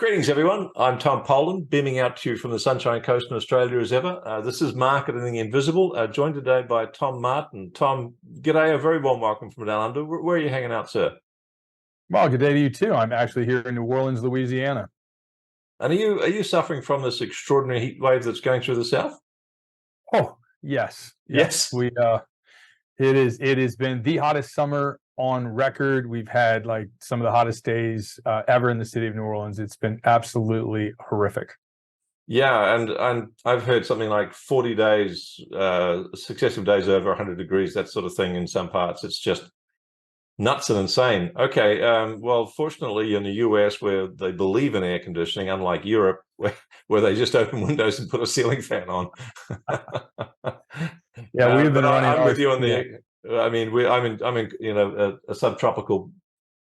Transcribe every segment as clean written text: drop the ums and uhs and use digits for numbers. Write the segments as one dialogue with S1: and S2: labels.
S1: Greetings, everyone. I'm Tom Poland, beaming out to you from the Sunshine Coast in Australia as ever. This is Marketing Invisible, joined today by Tom Martin. Tom, g'day, a very warm welcome from down under. Where are you hanging out, sir?
S2: Well, good day to you too. I'm actually here in New Orleans, Louisiana.
S1: And are you suffering from this extraordinary heat wave that's going through the South?
S2: Oh, yes.
S1: Yes.
S2: It has been the hottest summer on record. We've had like some of the hottest days ever in the city of New Orleans. It's been absolutely horrific.
S1: Yeah, and I've heard something like 40 days, successive days over 100 degrees, that sort of thing in some parts. It's just nuts and insane. Okay, well, fortunately in the US, where they believe in air conditioning, unlike Europe, where they just open windows and put a ceiling fan on.
S2: Yeah, we've been running.
S1: I'm with you on the. I mean, I'm in a subtropical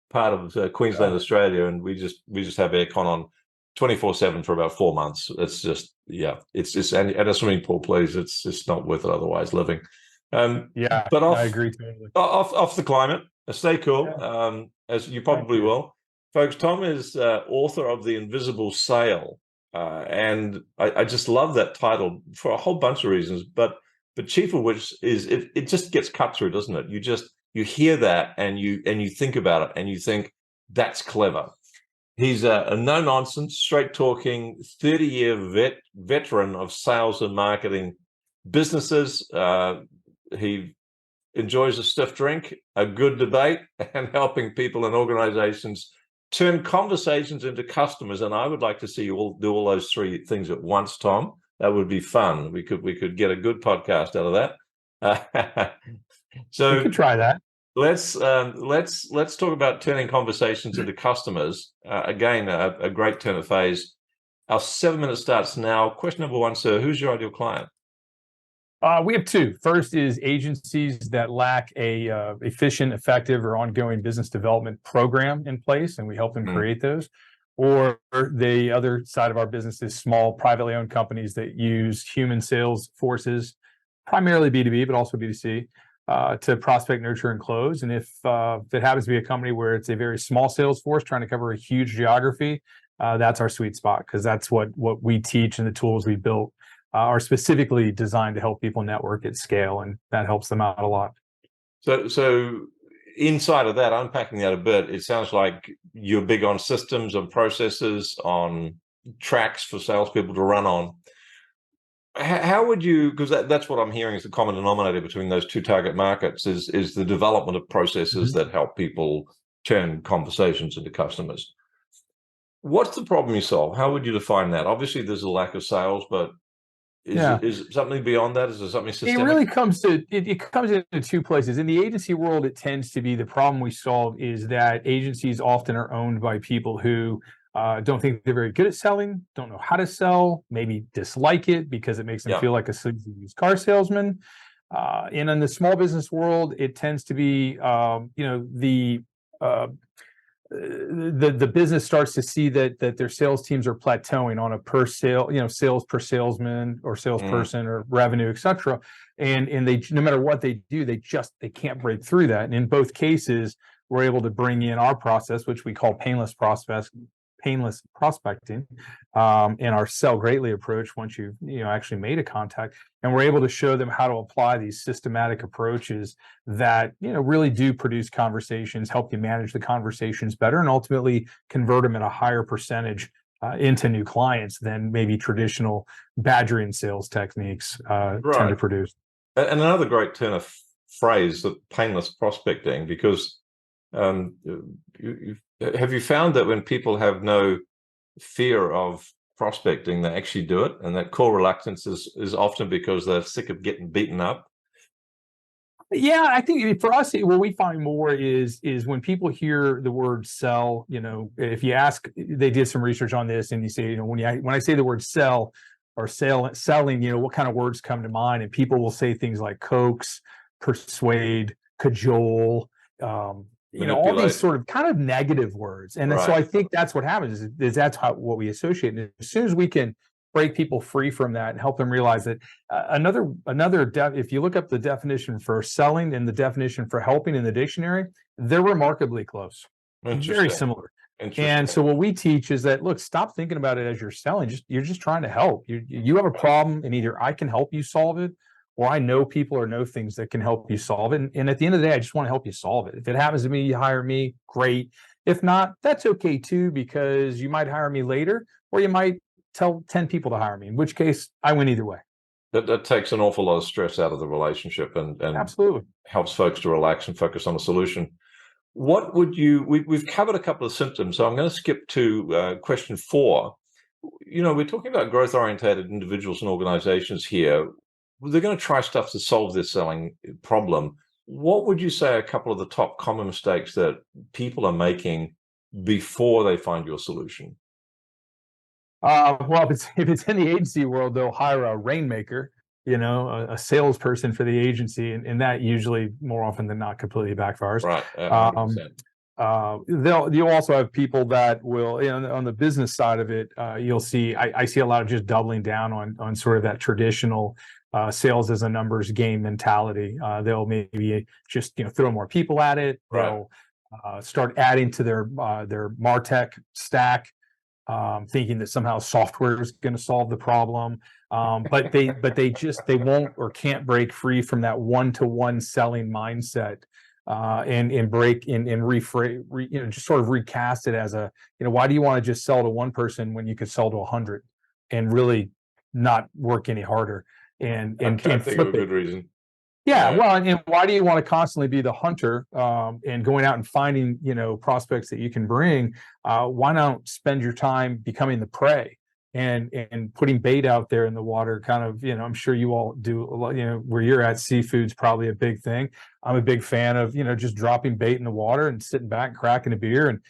S1: part of Queensland, Australia, and we just have aircon on 24/7 for about 4 months. It's just it's just and a swimming pool, please. It's just not worth it otherwise living. But
S2: I agree totally.
S1: Off the climate. Stay cool, as you probably will. Folks, Tom is author of The Invisible Sale, and I just love that title for a whole bunch of reasons, but chief of which is it just gets cut through, doesn't it? You hear that and you think about it and you think, that's clever. He's a no-nonsense, straight-talking, 30-year veteran of sales and marketing businesses. He enjoys a stiff drink, a good debate, and helping people and organizations turn conversations into customers. And I would like to see you all do all those three things at once, Tom. That would be fun. We could get a good podcast out of that. So
S2: we could try that.
S1: Let's talk about turning conversations into customers. Again, a great turn of phase. Our 7-minute starts now. Question number one, sir. Who's your ideal client?
S2: We have two. First is agencies that lack a efficient, effective, or ongoing business development program in place, and we help them create those. Or the other side of our business is small, privately owned companies that use human sales forces, primarily B2B, but also B2C, to prospect, nurture, and close. And if it happens to be a company where it's a very small sales force trying to cover a huge geography, that's our sweet spot, because that's what we teach, and the tools we built are specifically designed to help people network at scale, and that helps them out a lot.
S1: So inside of that, unpacking that a bit, it sounds like you're big on systems, on processes, on tracks for salespeople to run on. How would you, because that's what I'm hearing is the common denominator between those two target markets, is the development of processes that help people turn conversations into customers. What's the problem you solve? How would you define that? Obviously, there's a lack of sales, but is it something beyond that? Is there something systemic?
S2: It really comes to it comes into two places. In the agency world, it tends to be the problem we solve is that agencies often are owned by people who don't think they're very good at selling, don't know how to sell, maybe dislike it because it makes them feel like a used car salesman. And in the small business world, it tends to be the business starts to see that their sales teams are plateauing on a per sale, sales per salesman or salesperson or revenue, etc. And they, no matter what they do, they can't break through that. And in both cases, we're able to bring in our process, which we call painless prospecting, and our sell greatly approach once you've actually made a contact, and we're able to show them how to apply these systematic approaches that really do produce conversations, help you manage the conversations better, and ultimately convert them at a higher percentage into new clients than maybe traditional badgering sales techniques tend to produce.
S1: And another great turn of phrase, the painless prospecting, because have you found that when people have no fear of prospecting, they actually do it, and that core reluctance is often because they're sick of getting beaten up?
S2: Yeah, I think for us, what we find more is when people hear the word sell. If you ask, they did some research on this, and you say, when I say the word sell or selling, what kind of words come to mind? And people will say things like coax, persuade, cajole. All these sort of kind of negative words. And so I think that's what happens is that's what we associate. And as soon as we can break people free from that and help them realize that if you look up the definition for selling and the definition for helping in the dictionary, they're remarkably close, very similar.
S1: Interesting.
S2: so what we teach is that, look, stop thinking about it as you're selling. You're just trying to help. You have a problem, and either I can help you solve it, or I know people or know things that can help you solve it. And at the end of the day, I just want to help you solve it. If it happens to me, you hire me, great. If not, that's okay too, because you might hire me later, or you might tell 10 people to hire me, in which case I win either way.
S1: That takes an awful lot of stress out of the relationship and
S2: Absolutely
S1: helps folks to relax and focus on the solution. What would we've covered a couple of symptoms, so I'm going to skip to question 4. We're talking about growth-oriented individuals and organizations here. They're going to try stuff to solve their selling problem. What would you say are a couple of the top common mistakes that people are making before they find your solution?
S2: Well, if it's in the agency world, they'll hire a rainmaker, a salesperson for the agency, and that usually more often than not completely backfires.
S1: Right,
S2: Um,
S1: 100%.
S2: You'll also have people that will, on the business side of it, you'll see. I see a lot of just doubling down on sort of that traditional sales as a numbers game mentality. They'll maybe just throw more people at it.
S1: Right.
S2: They'll start adding to their MarTech stack, thinking that somehow software is going to solve the problem. But they won't or can't break free from that one-to-one selling mindset, and break and rephrase, just sort of recast it as why do you want to just sell to one person when you could sell to 100 and really not work any harder and
S1: can't think of a
S2: flip it.
S1: good reason.
S2: Yeah, well, and why do you want to constantly be the hunter, and going out and finding, prospects that you can bring? Why not spend your time becoming the prey and putting bait out there in the water? Kind of, I'm sure you all do a lot. Where you're at, seafood's probably a big thing. I'm a big fan of, just dropping bait in the water and sitting back and cracking a beer and,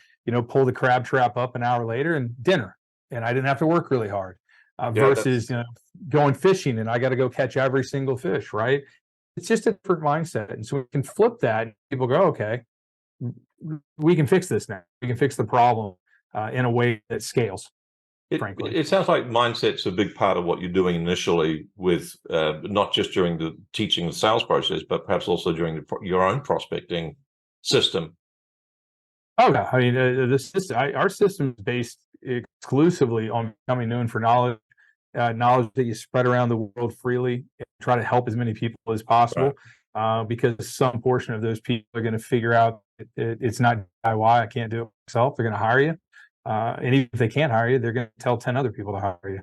S2: pull the crab trap up an hour later and dinner, and I didn't have to work really hard. Versus going fishing and I got to go catch every single fish, right? It's just a different mindset. And so we can flip that and people go, okay, we can fix this now. We can fix the problem in a way that scales, frankly.
S1: It sounds like mindset's a big part of what you're doing initially with not just during the teaching the sales process, but perhaps also during your own prospecting system.
S2: Oh, yeah. I mean, our system is based exclusively on becoming known for knowledge that you spread around the world freely, and try to help as many people as possible. Right. Because some portion of those people are going to figure out it's not DIY. I can't do it myself. They're going to hire you. And even if they can't hire you, they're going to tell 10 other people to hire you.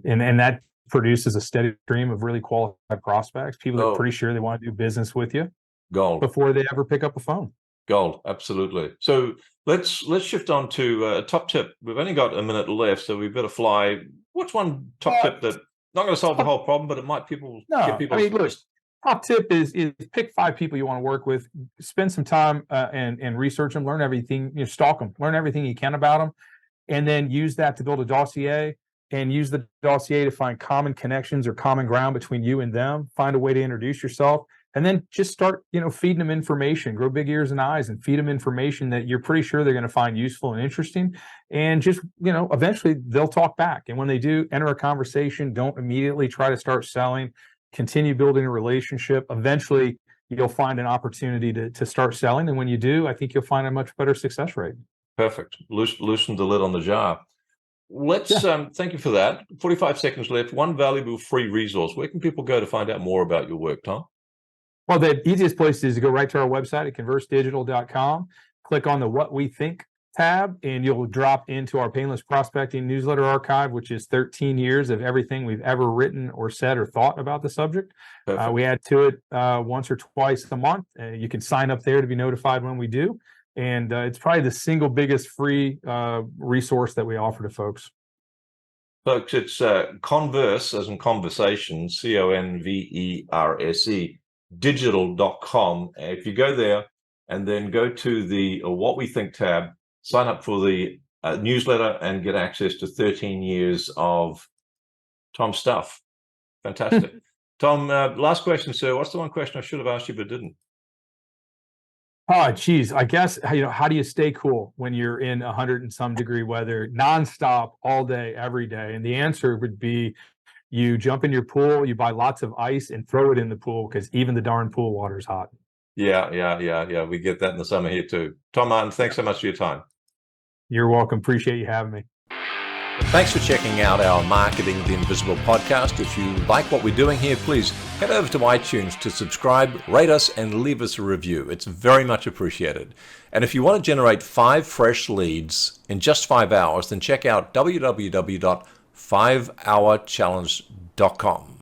S2: And that produces a steady stream of really qualified prospects, people that are pretty sure they want to do business with you.
S1: Gold.
S2: Before they ever pick up a phone.
S1: Gold, absolutely. So let's shift on to a top tip. We've only got a minute left, so we better fly. What's one top tip that not going to solve the whole problem, but it might get people?
S2: I mean, look, top tip is pick 5 people you want to work with, spend some time and research them, learn everything, stalk them, learn everything you can about them, and then use that to build a dossier, and use the dossier to find common connections or common ground between you and them. Find a way to introduce yourself. And then just start, feeding them information, grow big ears and eyes and feed them information that you're pretty sure they're going to find useful and interesting. And just, eventually they'll talk back. And when they do, enter a conversation. Don't immediately try to start selling. Continue building a relationship. Eventually you'll find an opportunity to start selling. And when you do, I think you'll find a much better success rate.
S1: Perfect. Loosen the lid on the jar. Let's thank you for that. 45 seconds left. One valuable free resource. Where can people go to find out more about your work, Tom?
S2: Well, the easiest place is to go right to our website at conversedigital.com, click on the What We Think tab, and you'll drop into our Painless Prospecting newsletter archive, which is 13 years of everything we've ever written or said or thought about the subject. We add to it once or twice a month. You can sign up there to be notified when we do. And it's probably the single biggest free resource that we offer to folks.
S1: Folks, it's Converse, as in conversation, CONVERSE, digital.com. If you go there and then go to the What We Think tab, sign up for the newsletter and get access to 13 years of Tom's stuff. Fantastic. Tom, last question, sir. What's the one question I should have asked you but didn't?
S2: Oh, geez. I guess, how do you stay cool when you're in 100 and some degree weather, nonstop, all day, every day? And the answer would be, you jump in your pool, you buy lots of ice and throw it in the pool, because even the darn pool water is hot.
S1: Yeah. We get that in the summer here too. Tom Martin, thanks so much for your time.
S2: You're welcome. Appreciate you having me.
S3: Thanks for checking out our Marketing the Invisible podcast. If you like what we're doing here, please head over to iTunes to subscribe, rate us, and leave us a review. It's very much appreciated. And if you want to generate 5 fresh leads in just 5 hours, then check out www.5hourchallenge.com.